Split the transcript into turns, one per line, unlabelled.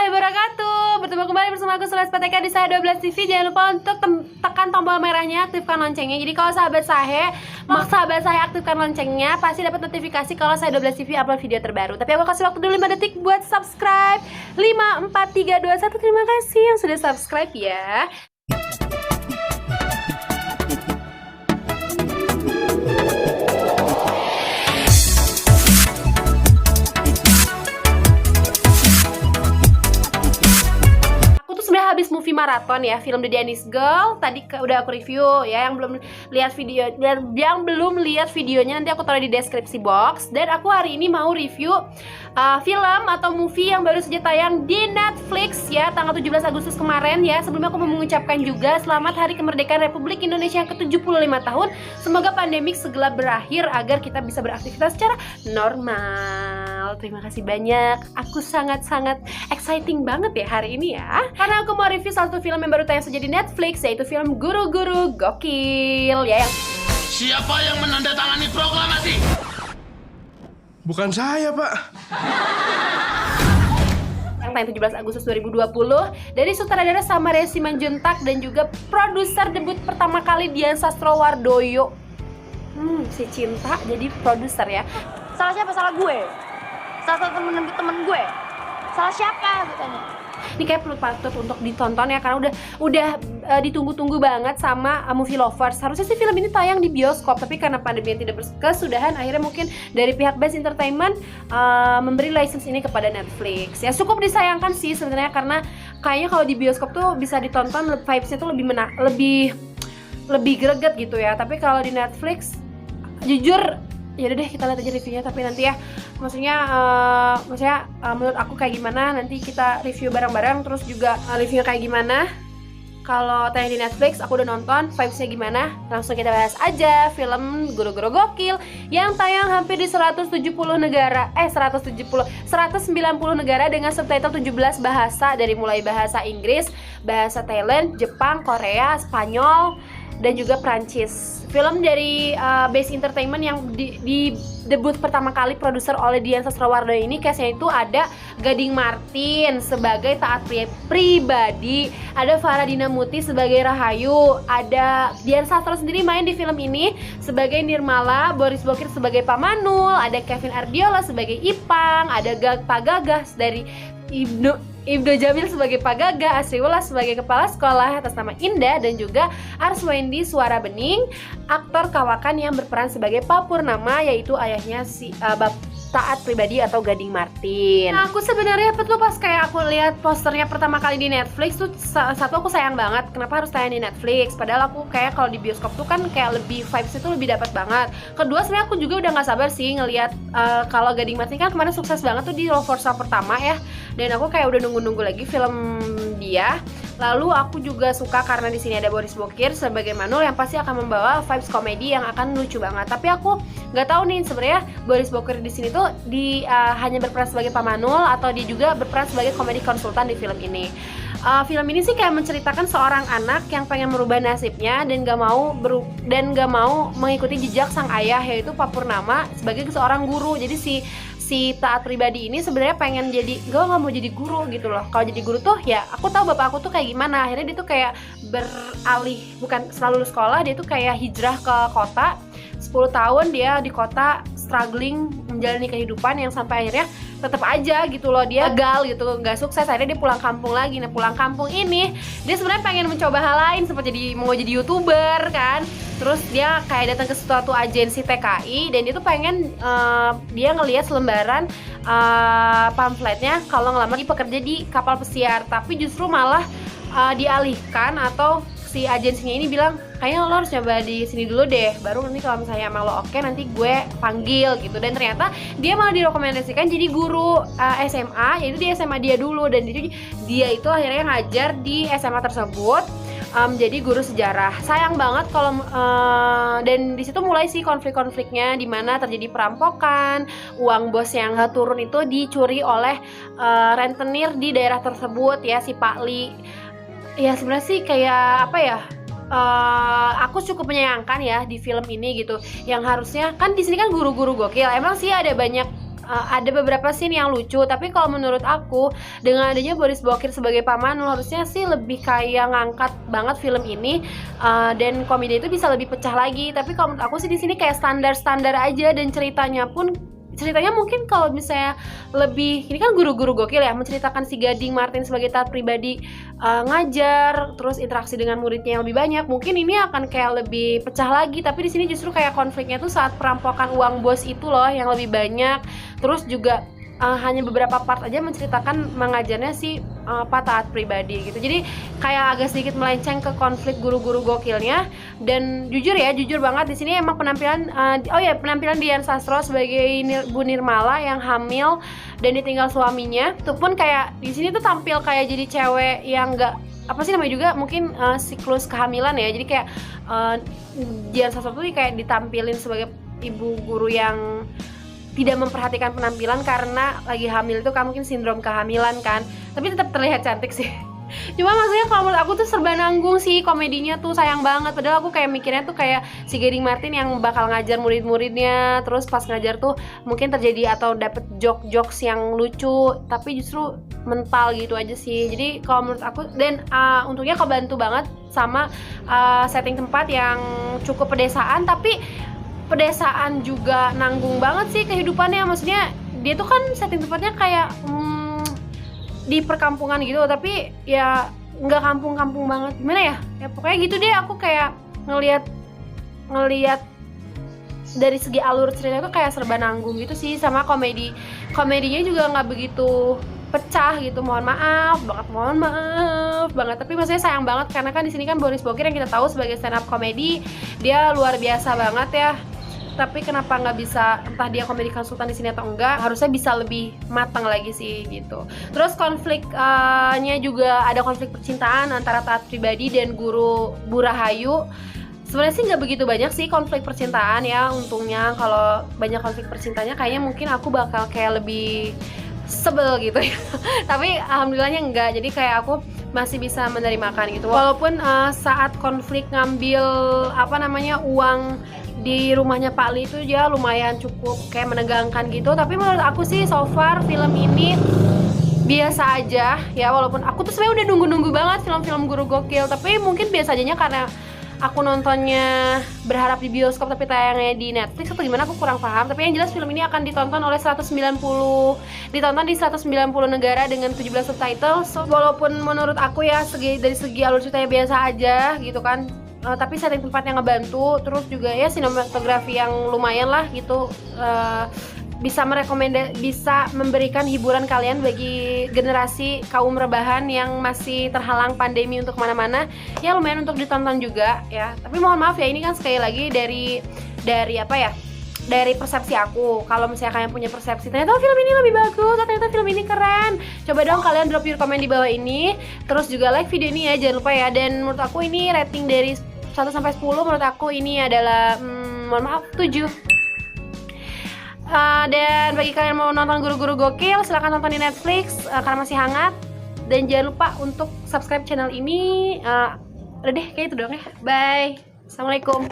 warahmatullahi wabarakatuh. Bertemu kembali bersama aku Sules PTK di Saya 12 TV. Jangan lupa untuk tekan tombol merahnya, aktifkan loncengnya. Jadi kalau sahabat saya aktifkan loncengnya, pasti dapat notifikasi kalau Saya 12 TV upload video terbaru. Tapi aku kasih waktu dulu 5 detik buat subscribe. 5, 4, 3, 2, 1. Terima kasih yang sudah subscribe ya. Habis movie maraton ya, film The Danish Girl tadi udah aku review ya. Yang belum lihat videonya nanti aku taruh di deskripsi box. Dan aku hari ini mau review film atau movie yang baru saja tayang di Netflix ya, tanggal 17 Agustus kemarin ya. Sebelumnya aku mau mengucapkan juga selamat Hari Kemerdekaan Republik Indonesia yang ke-75 tahun. Semoga pandemik segera berakhir agar kita bisa beraktivitas secara normal. Terima kasih banyak. Aku sangat-sangat exciting banget ya hari ini ya, karena aku mau review satu film yang baru tayang saja di Netflix, yaitu film Guru-Guru Gokil ya.
Siapa yang menandatangani proklamasi?
Bukan saya, Pak.
Yang tayang 17 Agustus 2020 dari sutradara Samarea Simanjuntak dan juga produser debut pertama kali Dian Sastrowardoyo. Si Cinta jadi produser ya.
Salah siapa? Salah gue? Salah temen gue? Salah siapa katanya?
Ini kayak perlu patut untuk ditonton ya, karena udah ditunggu-tunggu banget sama movie lovers. Harusnya sih film ini tayang di bioskop, tapi karena pandemi yang tidak berkesudahan, akhirnya mungkin dari pihak Best Entertainment memberi license ini kepada Netflix. Ya cukup disayangkan sih sebenarnya, karena kayaknya kalau di bioskop tuh bisa ditonton vibes-nya tuh lebih greget gitu ya. Tapi kalau di Netflix jujur ya udah deh, kita lihat aja reviewnya. Tapi nanti ya maksudnya menurut aku kayak gimana, nanti kita review bareng-bareng. Terus juga reviewnya kayak gimana kalau tayang di Netflix. Aku udah nonton, vibesnya gimana, langsung kita bahas aja film Guru-Guru Gokil yang tayang hampir di 190 negara 190 negara dengan subtitle 17 bahasa, dari mulai bahasa Inggris, bahasa Thailand, Jepang, Korea, Spanyol, dan juga Prancis. Film dari Best Entertainment yang di debut pertama kali produser oleh Dian Sastrowardoyo ini. Cast-nya itu ada Gading Martin sebagai taat pribadi, ada Faradina Muti sebagai Rahayu, ada Dian Sastro sendiri main di film ini sebagai Nirmala, Boris Bokir sebagai Pamanul, ada Kevin Ardiola sebagai Ipang, ada Pak Gagas dari Ibnu Jamil sebagai Pak Gaga, Asriwala sebagai kepala sekolah atas nama Indah, dan juga Arswendi Suara Bening, aktor kawakan yang berperan sebagai Pak Purnama, yaitu ayahnya si taat pribadi atau Gading Martin. Nah, aku sebenarnya tuh pas kayak aku lihat posternya pertama kali di Netflix tuh, satu aku sayang banget kenapa harus tayang di Netflix, padahal aku kayak kalau di bioskop tuh kan kayak lebih vibes itu lebih dapat banget. Kedua sebenarnya aku juga udah nggak sabar sih ngelihat kalau Gading Martin kan kemarin sukses banget tuh di Loversa pertama ya, dan aku kayak udah nunggu lagi film dia. Lalu aku juga suka karena di sini ada Boris Bokir sebagai Manul yang pasti akan membawa vibes komedi yang akan lucu banget. Tapi aku nggak tahu nih sebenarnya Boris Bokir di sini tuh hanya berperan sebagai Pak Manul atau dia juga berperan sebagai komedi konsultan di film ini. Film ini sih kayak menceritakan seorang anak yang pengen merubah nasibnya dan gak mau mengikuti jejak sang ayah, yaitu Pak Purnama sebagai seorang guru. Jadi si taat pribadi ini sebenarnya pengen jadi, gue nggak mau jadi guru gitu loh. Kalau jadi guru tuh ya aku tahu bapak aku tuh kayak gimana. Akhirnya dia tuh kayak beralih, bukan selalu sekolah, dia tuh kayak hijrah ke kota. 10 tahun dia di kota struggling menjalani kehidupan yang sampai akhirnya tetap aja gitu loh dia gagal gitu, nggak sukses. Akhirnya dia pulang kampung lagi. Nah, pulang kampung ini dia sebenarnya pengen mencoba hal lain, seperti mau jadi YouTuber kan. Terus dia kayak datang ke suatu agensi TKI dan dia tuh pengen dia ngelihat selembaran pamfletnya kalau ngelamar pekerja di kapal pesiar, tapi justru malah dialihkan, atau si agensinya ini bilang kayaknya lo harus coba di sini dulu deh, baru nanti kalau misalnya emang lo oke nanti gue panggil gitu. Dan ternyata dia malah direkomendasikan jadi guru SMA, yaitu di SMA dia dulu, dan dia itu akhirnya ngajar di SMA tersebut jadi guru sejarah. Sayang banget kalau dan di situ mulai sih konflik-konfliknya, di mana terjadi perampokan, uang bos yang turun itu dicuri oleh rentenir di daerah tersebut ya, si Pak Li. Ya sebenarnya sih kayak apa ya, aku cukup menyayangkan ya di film ini gitu. Yang harusnya kan di sini kan guru-guru gokil. Emang sih ada banyak ada beberapa scene yang lucu, tapi kalau menurut aku dengan adanya Boris Bokir sebagai Pak Manul harusnya sih lebih kayak ngangkat banget film ini, dan komedi itu bisa lebih pecah lagi. Tapi kalau menurut aku sih di sini kayak standar-standar aja, dan ceritanya mungkin kalau misalnya lebih, ini kan guru-guru gokil ya, menceritakan si Gading Martin sebagai taat pribadi ngajar, terus interaksi dengan muridnya yang lebih banyak, mungkin ini akan kayak lebih pecah lagi. Tapi di sini justru kayak konfliknya tuh saat perampokan uang bos itu loh yang lebih banyak. Terus juga hanya beberapa part aja menceritakan mengajarnya si Pak taat pribadi gitu. Jadi kayak agak sedikit melenceng ke konflik guru-guru gokilnya. Dan jujur banget di sini emang penampilan penampilan Dian Sastro sebagai Bu Nirmala yang hamil dan ditinggal suaminya. Itu pun kayak di sini tuh tampil kayak jadi cewek yang enggak apa sih namanya juga mungkin siklus kehamilan ya. Jadi kayak Dian Sastro tuh kayak ditampilin sebagai ibu guru yang tidak memperhatikan penampilan karena lagi hamil itu kan mungkin sindrom kehamilan kan, tapi tetap terlihat cantik sih. Cuma maksudnya kalau menurut aku tuh serba nanggung sih komedinya tuh, sayang banget. Padahal aku kayak mikirnya tuh kayak si Gading Martin yang bakal ngajar murid-muridnya, terus pas ngajar tuh mungkin terjadi atau dapet jokes yang lucu, tapi justru mental gitu aja sih. Jadi kalau menurut aku, dan untungnya kebantu banget sama setting tempat yang cukup pedesaan, tapi pedesaan juga nanggung banget sih kehidupannya. Maksudnya dia tuh kan setting tempatnya kayak di perkampungan gitu, tapi ya nggak kampung-kampung banget, gimana ya pokoknya gitu deh. Aku kayak ngelihat dari segi alur cerita tuh kayak serba nanggung gitu sih, sama komedinya juga nggak begitu pecah gitu. Mohon maaf banget, tapi maksudnya sayang banget karena kan di sini kan Boris Bokir yang kita tahu sebagai stand up komedi dia luar biasa banget ya. Tapi kenapa nggak bisa, entah dia komedi konsultan di sini atau enggak, harusnya bisa lebih matang lagi sih gitu. Terus konfliknya juga ada konflik percintaan antara taat pribadi dan guru Bu Rahayu. Sebenarnya sih nggak begitu banyak sih konflik percintaan ya, untungnya. Kalau banyak konflik percintaannya kayaknya mungkin aku bakal kayak lebih sebel gitu ya. Tapi alhamdulillahnya enggak, jadi kayak aku masih bisa menerimakan gitu. Walaupun saat konflik ngambil uang di rumahnya Pak Lee itu ya lumayan cukup kayak menegangkan gitu, tapi menurut aku sih so far film ini biasa aja ya. Walaupun aku tuh sebenarnya udah nunggu banget film-film guru gokil, tapi mungkin biasa ajanya karena aku nontonnya berharap di bioskop tapi tayangnya di Netflix atau gimana, aku kurang paham. Tapi yang jelas film ini akan ditonton oleh 190 negara dengan 17 subtitle. So, walaupun menurut aku ya dari segi alur ceritanya biasa aja gitu kan, tapi setting tempatnya ngebantu, terus juga ya sinematografi yang lumayan lah gitu, bisa memberikan hiburan kalian bagi generasi kaum rebahan yang masih terhalang pandemi untuk kemana-mana ya, lumayan untuk ditonton juga ya. Tapi mohon maaf ya, ini kan sekali lagi dari persepsi aku. Kalau misalnya kalian punya persepsi ternyata film ini lebih bagus, ternyata film ini keren, coba dong kalian drop your comment di bawah ini. Terus juga like video ini ya, jangan lupa ya. Dan menurut aku ini rating dari 1 sampai 10, menurut aku ini adalah 7. Dan bagi kalian yang mau nonton guru-guru gokil, silahkan nonton di Netflix karena masih hangat. Dan jangan lupa untuk subscribe channel ini. Udah deh, kayak itu doang ya. Bye. Assalamualaikum.